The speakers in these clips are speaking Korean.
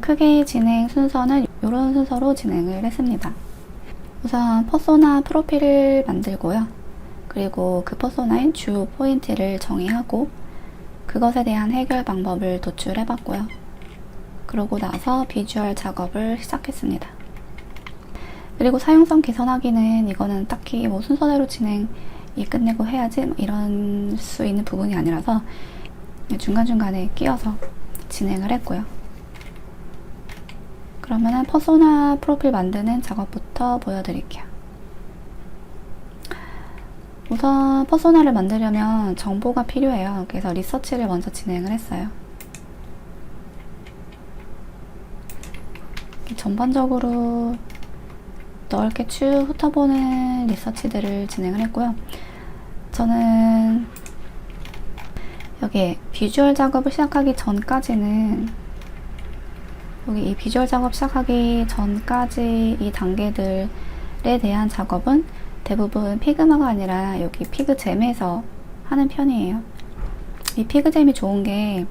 크게 진행 순서는 이런 순서로 진행을 했습니다. 우선 퍼소나 프로필을 만들고요. 그리고 그 퍼소나의 주 포인트를 정의하고 그것에 대한 해결 방법을 도출해봤고요. 그러고 나서 비주얼 작업을 시작했습니다. 그리고 사용성 개선하기는 이거는 딱히 뭐 순서대로 진행이 끝내고 해야지 이런 수 있는 부분이 아니라서 중간중간에 끼워서 진행을 했고요. 그러면은 퍼소나 프로필 만드는 작업부터 보여드릴게요. 우선 퍼소나를 만들려면 정보가 필요해요. 그래서 리서치를 먼저 진행을 했어요. 전반적으로 넓게 쭉 훑어보는 리서치들을 진행을 했고요. 저는 여기 비주얼 작업을 시작하기 전까지는 여기 이 비주얼 작업 시작하기 전까지 이 단계들에 대한 작업은 대부분 피그마가 아니라 여기 피그잼에서 하는 편이에요. 이 피그잼이 좋은 게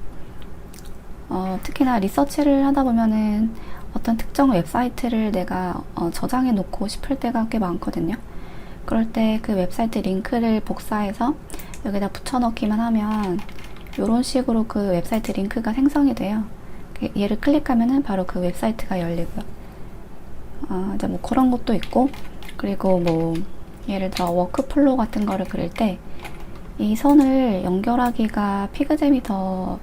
특히나 리서치를 하다 보면은 어떤 특정 웹사이트를 내가 저장해 놓고 싶을 때가 꽤 많거든요. 그럴 때 그 웹사이트 링크를 복사해서 여기다 붙여넣기만 하면 이런 식으로 그 웹사이트 링크가 생성이 돼요. 얘를 클릭하면은 바로 그 웹사이트가 열리고요. 이제 뭐 그런 것도 있고, 그리고 뭐 예를 들어 워크플로우 같은 거를 그릴 때 이 선을 연결하기가 피그잼이 더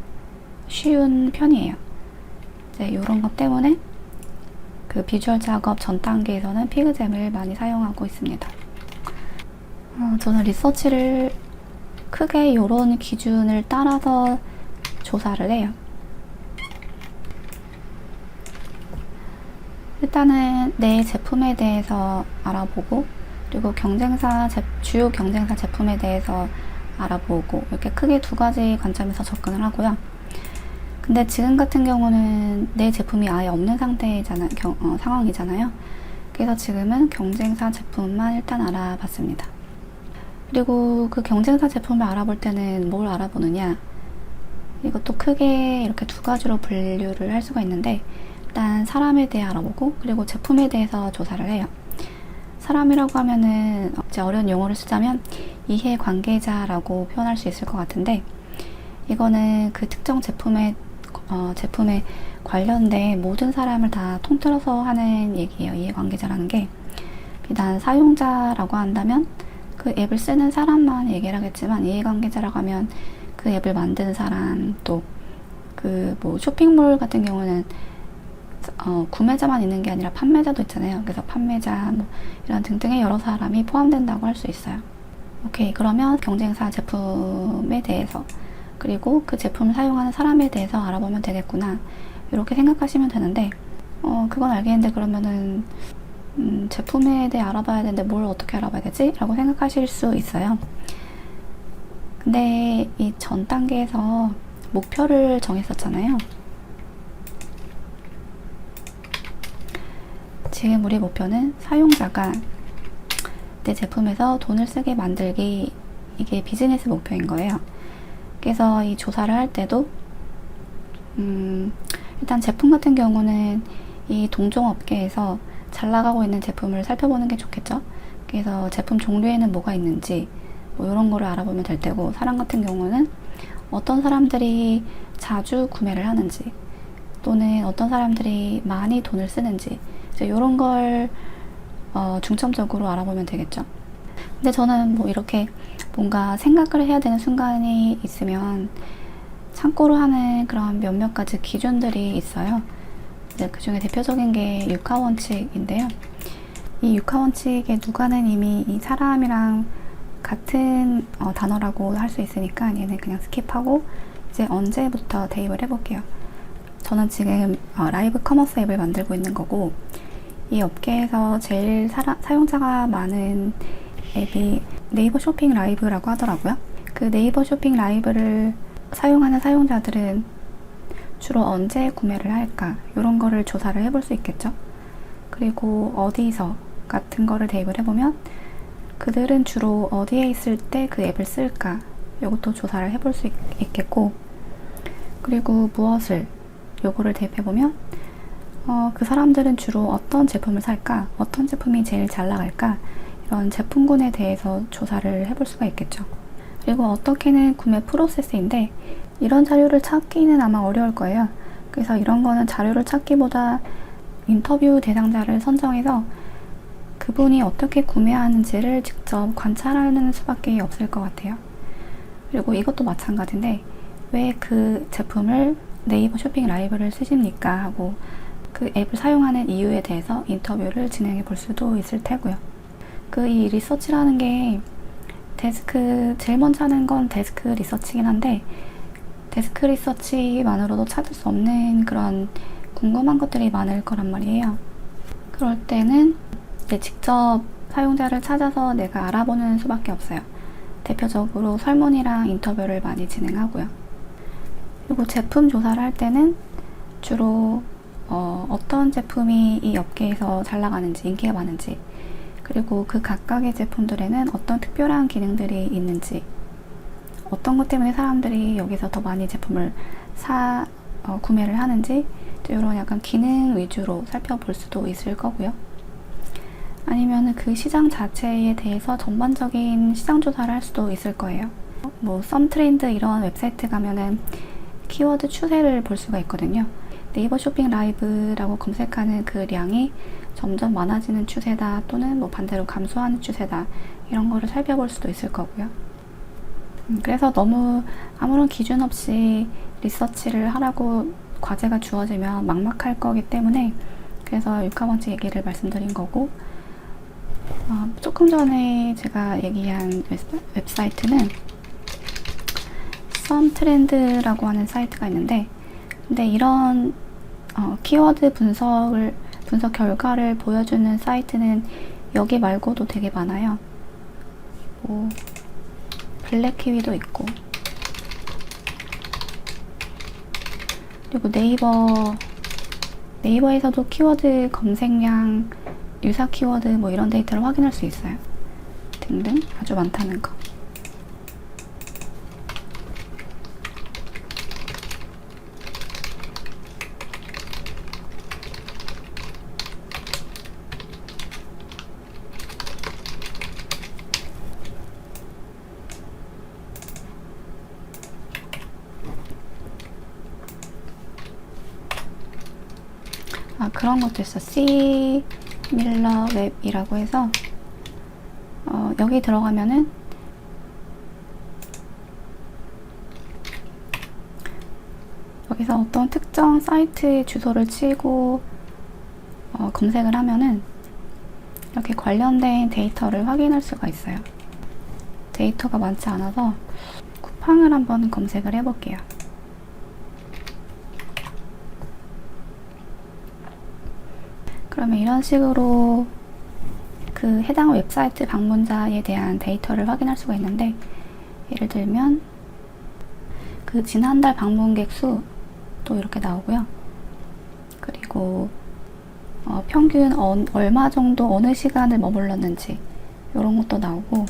쉬운 편이에요. 이제 이런 것 때문에 그 비주얼 작업 전 단계에서는 피그잼을 많이 사용하고 있습니다. 저는 리서치를 크게 이런 기준을 따라서 조사를 해요. 일단은 내 제품에 대해서 알아보고, 그리고 주요 경쟁사 제품에 대해서 알아보고, 이렇게 크게 두 가지 관점에서 접근을 하고요. 근데 지금 같은 경우는 내 제품이 아예 없는 상황이잖아요. 그래서 지금은 경쟁사 제품만 일단 알아봤습니다. 그리고 그 경쟁사 제품을 알아볼 때는 뭘 알아보느냐, 이것도 크게 이렇게 두 가지로 분류를 할 수가 있는데, 일단 사람에 대해 알아보고, 그리고 제품에 대해서 조사를 해요. 사람이라고 하면은 이제 어려운 용어를 쓰자면 이해관계자라고 표현할 수 있을 것 같은데, 이거는 그 특정 제품에 관련된 모든 사람을 다 통틀어서 하는 얘기예요. 이해관계자라는 게. 비단 사용자라고 한다면 그 앱을 쓰는 사람만 얘기를 하겠지만, 이해관계자라고 하면 그 앱을 만드는 사람, 또 그 뭐 쇼핑몰 같은 경우는 구매자만 있는 게 아니라 판매자도 있잖아요. 그래서 판매자 뭐 이런 등등의 여러 사람이 포함된다고 할 수 있어요. 오케이, 그러면 경쟁사 제품에 대해서, 그리고 그 제품을 사용하는 사람에 대해서 알아보면 되겠구나, 이렇게 생각하시면 되는데, 그건 알겠는데 그러면은 제품에 대해 알아봐야 되는데 뭘 어떻게 알아봐야 되지? 라고 생각하실 수 있어요. 근데 이 전 단계에서 목표를 정했었잖아요. 지금 우리 목표는 사용자가 내 제품에서 돈을 쓰게 만들기, 이게 비즈니스 목표인 거예요. 그래서 이 조사를 할 때도 일단 제품 같은 경우는 이 동종업계에서 잘 나가고 있는 제품을 살펴보는 게 좋겠죠. 그래서 제품 종류에는 뭐가 있는지 뭐 이런 거를 알아보면 될 테고, 사람 같은 경우는 어떤 사람들이 자주 구매를 하는지, 또는 어떤 사람들이 많이 돈을 쓰는지, 이런 걸 중점적으로 알아보면 되겠죠. 근데 저는 뭐 이렇게 뭔가 생각을 해야 되는 순간이 있으면 참고로 하는 그런 몇몇 가지 기준들이 있어요. 그 중에 대표적인 게 육하원칙인데요. 이 육하원칙의 누가는 이미 이 사람이랑 같은 단어라고 할 수 있으니까 얘는 그냥 스킵하고 이제 언제부터 대입을 해볼게요. 저는 지금 라이브 커머스 앱을 만들고 있는 거고, 이 업계에서 제일 사용자가 많은 앱이 네이버 쇼핑 라이브라고 하더라고요. 그 네이버 쇼핑 라이브를 사용하는 사용자들은 주로 언제 구매를 할까, 이런 거를 조사를 해볼 수 있겠죠. 그리고 어디서 같은 거를 대입을 해보면 그들은 주로 어디에 있을 때 그 앱을 쓸까, 이것도 조사를 해볼 수 있겠고, 그리고 무엇을, 요거를 대입해보면 그 사람들은 주로 어떤 제품을 살까? 어떤 제품이 제일 잘 나갈까? 이런 제품군에 대해서 조사를 해볼 수가 있겠죠. 그리고 어떻게는 구매 프로세스인데 이런 자료를 찾기는 아마 어려울 거예요. 그래서 이런 거는 자료를 찾기보다 인터뷰 대상자를 선정해서 그분이 어떻게 구매하는지를 직접 관찰하는 수밖에 없을 것 같아요. 그리고 이것도 마찬가지인데 왜 그 제품을 네이버 쇼핑 라이브를 쓰십니까? 하고 그 앱을 사용하는 이유에 대해서 인터뷰를 진행해 볼 수도 있을 테고요. 이 리서치라는 게 제일 먼저 하는 건 데스크 리서치긴 한데 데스크 리서치만으로도 찾을 수 없는 그런 궁금한 것들이 많을 거란 말이에요. 그럴 때는 이제 직접 사용자를 찾아서 내가 알아보는 수밖에 없어요. 대표적으로 설문이랑 인터뷰를 많이 진행하고요. 그리고 제품 조사를 할 때는 주로 어떤 제품이 이 업계에서 잘 나가는지, 인기가 많은지, 그리고 그 각각의 제품들에는 어떤 특별한 기능들이 있는지, 어떤 것 때문에 사람들이 여기서 더 많이 제품을 구매를 하는지, 이런 약간 기능 위주로 살펴볼 수도 있을 거고요. 아니면 그 시장 자체에 대해서 전반적인 시장 조사를 할 수도 있을 거예요. 썸트렌드 이런 웹사이트 가면은 키워드 추세를 볼 수가 있거든요. 네이버 쇼핑 라이브라고 검색하는 그 량이 점점 많아지는 추세다 또는 반대로 감소하는 추세다 이런 거를 살펴볼 수도 있을 거고요. 그래서 너무 아무런 기준 없이 리서치를 하라고 과제가 주어지면 막막할 거기 때문에 그래서 육하번째 얘기를 말씀드린 거고 조금 전에 제가 얘기한 웹사이트는 썸트렌드라고 하는 사이트가 있는데 근데 이런 키워드 분석 결과를 보여주는 사이트는 여기 말고도 되게 많아요. 블랙키위도 있고 그리고 네이버에서도 키워드 검색량, 유사 키워드 이런 데이터를 확인할 수 있어요. 등등 아주 많다는 거. 그런 것도 있어. C 밀러 웹이라고 해서 여기 들어가면은 여기서 어떤 특정 사이트 주소를 치고 검색을 하면은 이렇게 관련된 데이터를 확인할 수가 있어요. 데이터가 많지 않아서 쿠팡을 한번 검색을 해볼게요. 그러면 이런 식으로 그 해당 웹사이트 방문자에 대한 데이터를 확인할 수가 있는데 예를 들면 그 지난달 방문객 수도 이렇게 나오고요. 그리고 평균 얼마 정도 어느 시간을 머물렀는지 이런 것도 나오고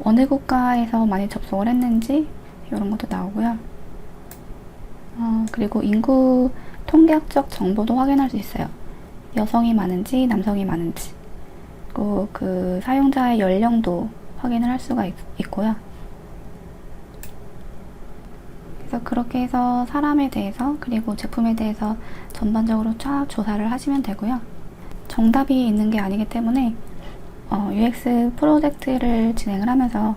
어느 국가에서 많이 접속을 했는지 이런 것도 나오고요. 그리고 인구 통계학적 정보도 확인할 수 있어요. 여성이 많은지 남성이 많은지 그리고 그 사용자의 연령도 확인을 할 수가 있고요. 그래서 그렇게 해서 사람에 대해서 그리고 제품에 대해서 전반적으로 쫙 조사를 하시면 되고요. 정답이 있는 게 아니기 때문에 UX 프로젝트를 진행을 하면서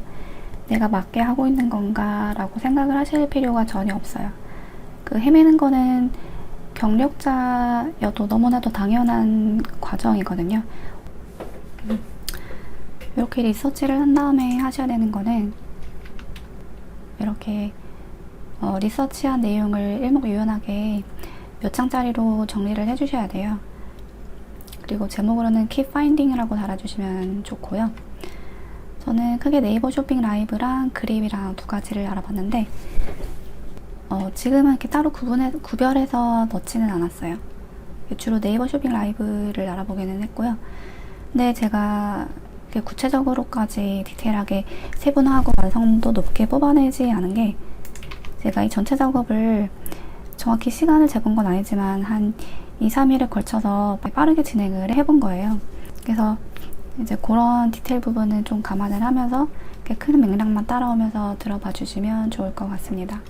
내가 맞게 하고 있는 건가 라고 생각을 하실 필요가 전혀 없어요. 헤매는 거는 경력자여도 너무나도 당연한 과정이거든요. 이렇게 리서치를 한 다음에 하셔야 되는 거는 이렇게 리서치한 내용을 일목요연하게 몇 장짜리로 정리를 해주셔야 돼요. 그리고 제목으로는 Keep Finding이라고 달아주시면 좋고요. 저는 크게 네이버 쇼핑 라이브랑 그립이랑 두 가지를 알아봤는데 지금은 이렇게 따로 구별해서 넣지는 않았어요. 주로 네이버 쇼핑 라이브를 알아보기는 했고요. 근데 제가 구체적으로까지 디테일하게 세분화하고 완성도 높게 뽑아내지 않은 게 제가 이 전체 작업을 정확히 시간을 재본 건 아니지만 한 2, 3일에 걸쳐서 빠르게 진행을 해본 거예요. 그래서 이제 그런 디테일 부분은 좀 감안을 하면서 큰 맥락만 따라오면서 들어봐 주시면 좋을 것 같습니다.